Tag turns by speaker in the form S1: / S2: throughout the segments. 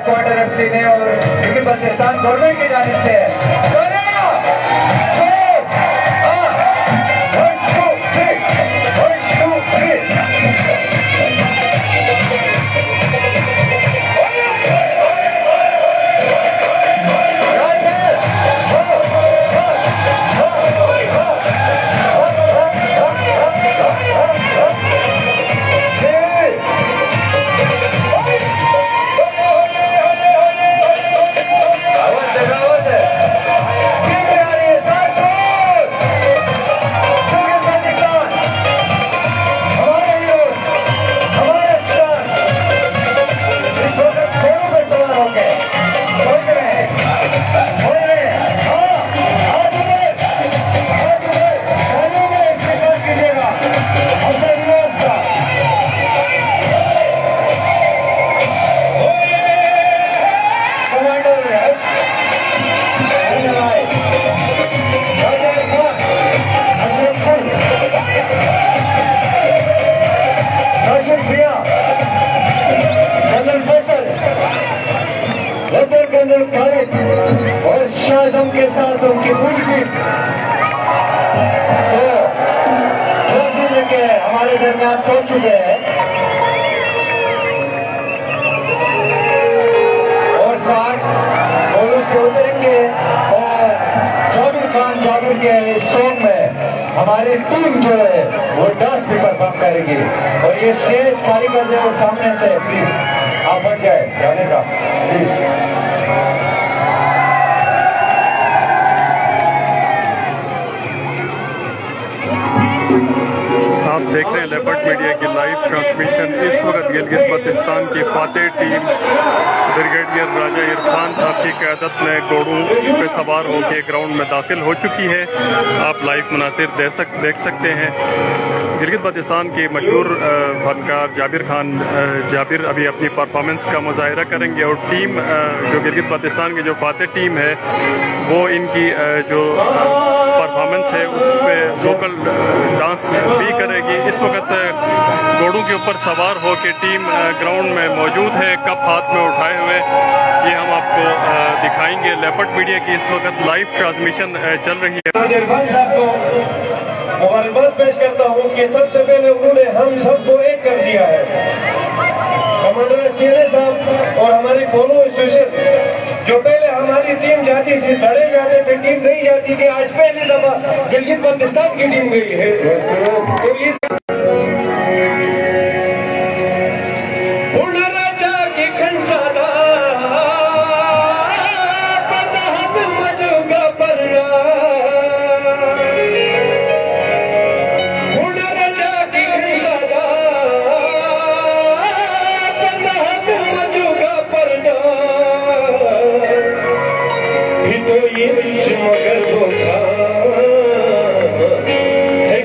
S1: Quarter FC ने और Gilgit Baltistan government की जानिब से और शाहजम के साथ उनकी पूरी टीम तो लेके हमारे दरमियान पहुंच चुके हैं और साथ बोलू से उतरेंगे और जाबिर खान जाबिर के इस सॉन्ग में हमारी टीम जो है वो डांस भी परफॉर्म करेगी और ये स्टेज खाली कर दे और सामने से प्लीज आप बच जाए गाने का प्लीज।
S2: आप देख रहे हैं लेपर्ड मीडिया की लाइव ट्रांसमिशन। इस वक्त गिलगित बल्तिस्तान की फातेह टीम ब्रिगेडियर राजा इरफान साहब की क़यादत में घोड़ों पे सवार होकर ग्राउंड में दाखिल हो चुकी है। आप लाइव मुनासिर देख सकते हैं। गिलगित बल्तिस्तान के मशहूर फनकार जाबिर खान जाबिर अभी अपनी परफॉर्मेंस का मुजाहिरा करेंगे और टीम जो गिलगित बल्तिस्तान की जो फातेह टीम है वो इनकी जो परफॉर्मेंस है उस पर लोकल डांस भी करेगी। इस वक्त घोड़ों के ऊपर सवार हो के टीम ग्राउंड में मौजूद है, कप हाथ में उठाए हुए। ये हम आपको दिखाएंगे। लेपर्ड मीडिया की इस वक्त लाइव ट्रांसमिशन चल रही है।
S3: मुबारकबाद पेश करता हूँ कि सबसे पहले उन्होंने हम सबको एक कर दिया है। कमांडर चेरे साहब और हमारी पोलो एसोसिएशन जो पहले हमारी टीम जाती थी, लड़े जाते थे, टीम नहीं जाती थी, आज पहली दफा गिलगित बल्तिस्तान की टीम गई है। तो इस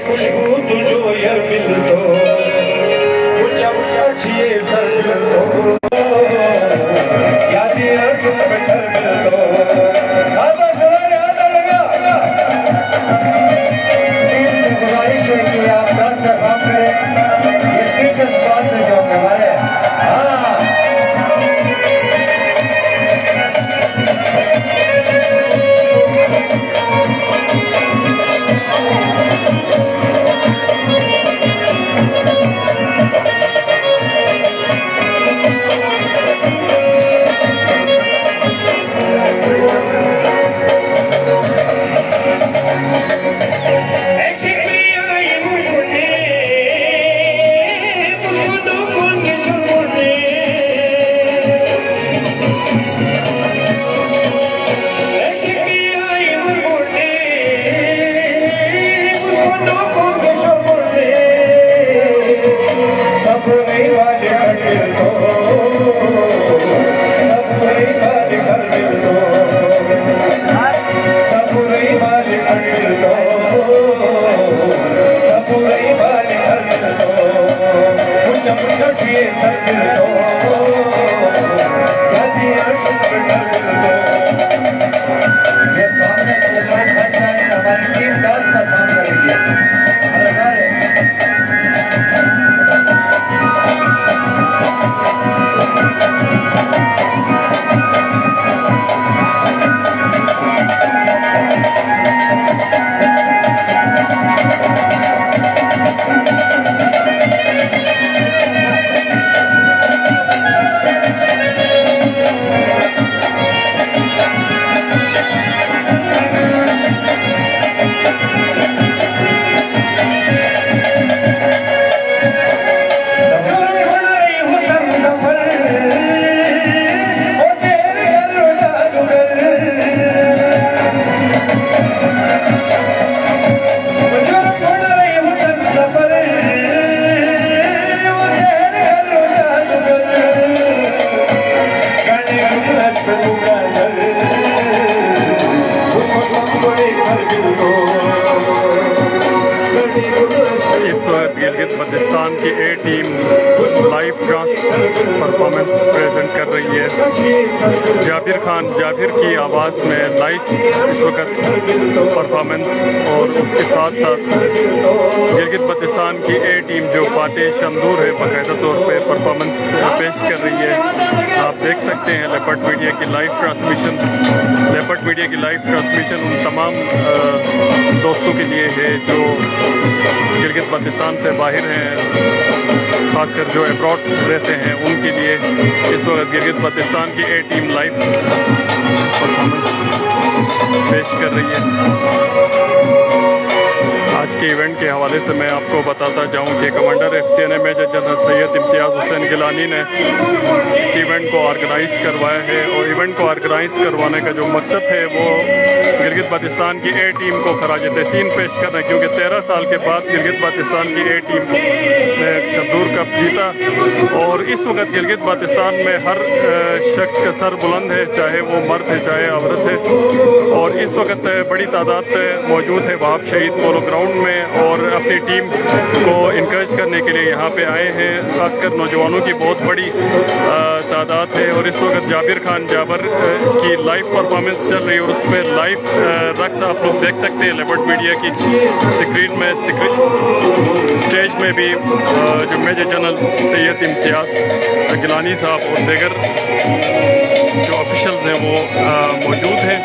S3: खुशबू तुझो यार मिल दो कुछ अच्छी सर मिल दो यादी अर्थ बेटर मिल दो
S1: गुजारिश है कि आप 10 का काम करें। ये टीचर्स बाद में जो हमारे
S2: इस वक्त गिलगित बल्तिस्तान की ए टीम लाइव परफॉर्मेंस प्रेजेंट कर रही है। जाबिर खान जाबिर की आवाज़ में लाइव इस वक्त परफॉर्मेंस, और उसके साथ साथ गिलगित बल्तिस्तान की ए टीम जो फातेह शमदूर है बाकायदा तौर पे परफॉर्मेंस पेश कर रही है। आप देख सकते हैं लेपर्ड मीडिया की लाइव ट्रांसमिशन उन तमाम दोस्तों के लिए है जो गिलगित बल्तिस्तान से बाहर हैं, खासकर जो अब्रॉड रहते हैं उनके लिए इस वक्त गिलगित बल्तिस्तान की ए टीम लाइव परफॉर्मेंस पेश कर रही है। आज के इवेंट के हवाले से मैं आपको बताता जाऊं कि commander FCNA major general Syed Imtiaz Hussain Gilani ने इस इवेंट को ऑर्गेनाइज़ करवाया है, और इवेंट को ऑर्गेनाइज़ करवाने का जो मकसद है वो गिलगित बल्तिस्तान की ए टीम को खराज तहसीन पेश करना है, क्योंकि 13 साल के बाद गिलगित बल्तिस्तान की ए टीम ने शमदूर कप जीता, और इस वक्त गिलगित बल्तिस्तान में हर शख्स का सर बुलंद है, चाहे वो मर्द है चाहे औरत है, और इस वक्त बड़ी तादाद मौजूद है वहाब शहीद पोलो ग्राउंड में, और अपनी टीम को इनकरेज करने के लिए यहाँ पे आए हैं। खासकर नौजवानों की बहुत बड़ी तादाद है, और इस वक्त जाबिर खान जाबर की लाइव परफॉर्मेंस चल रही है, और उस पर लाइव रक्स आप लोग देख सकते हैं लेपर्ड मीडिया की स्क्रीन में। स्टेज में भी जो मेजर जनरल सैयद इम्तियाज़ गिलानी साहब और दीगर जो ऑफिशल्स हैं वो मौजूद हैं।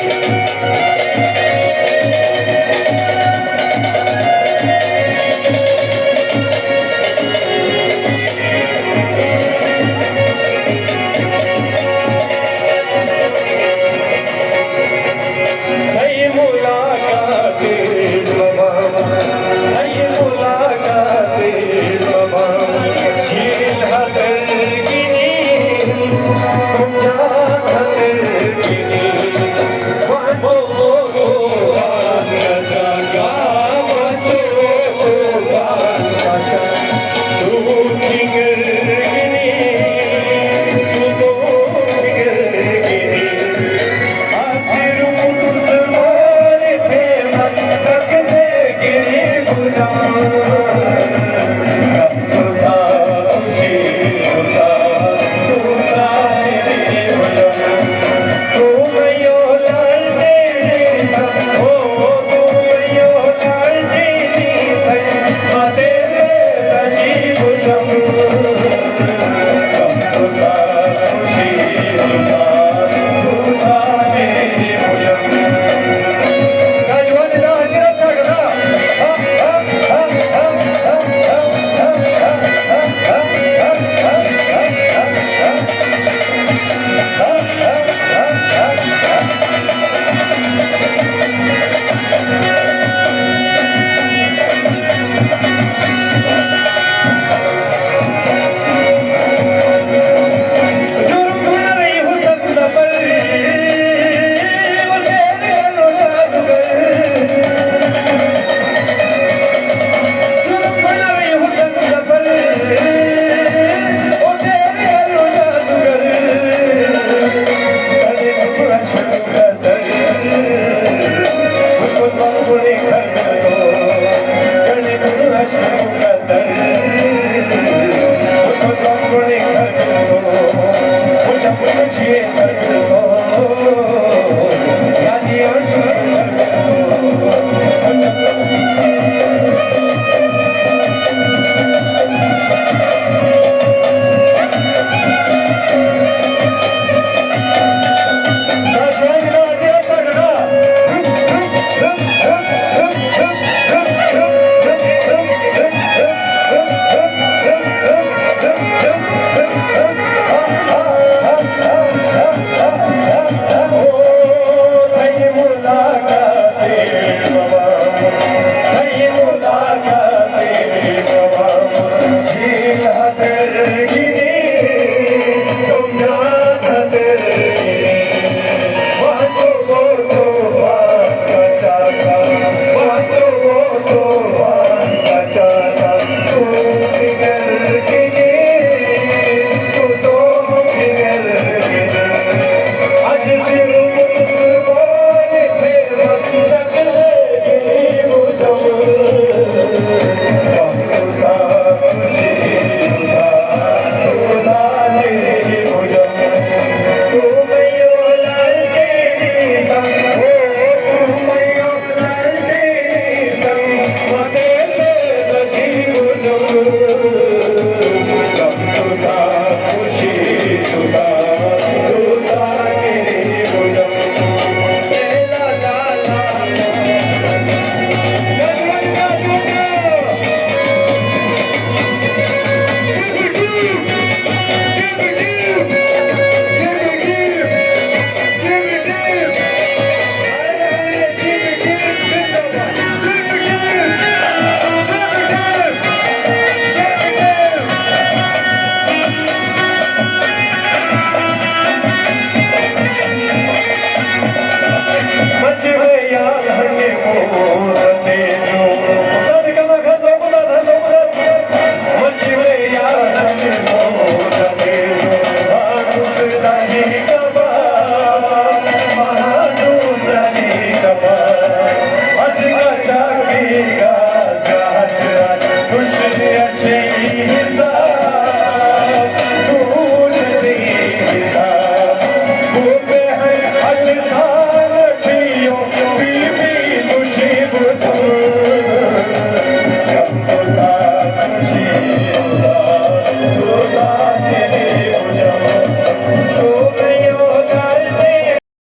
S3: तुसा खुशी तुसा तुसा मेरी गुलम ला ला ला She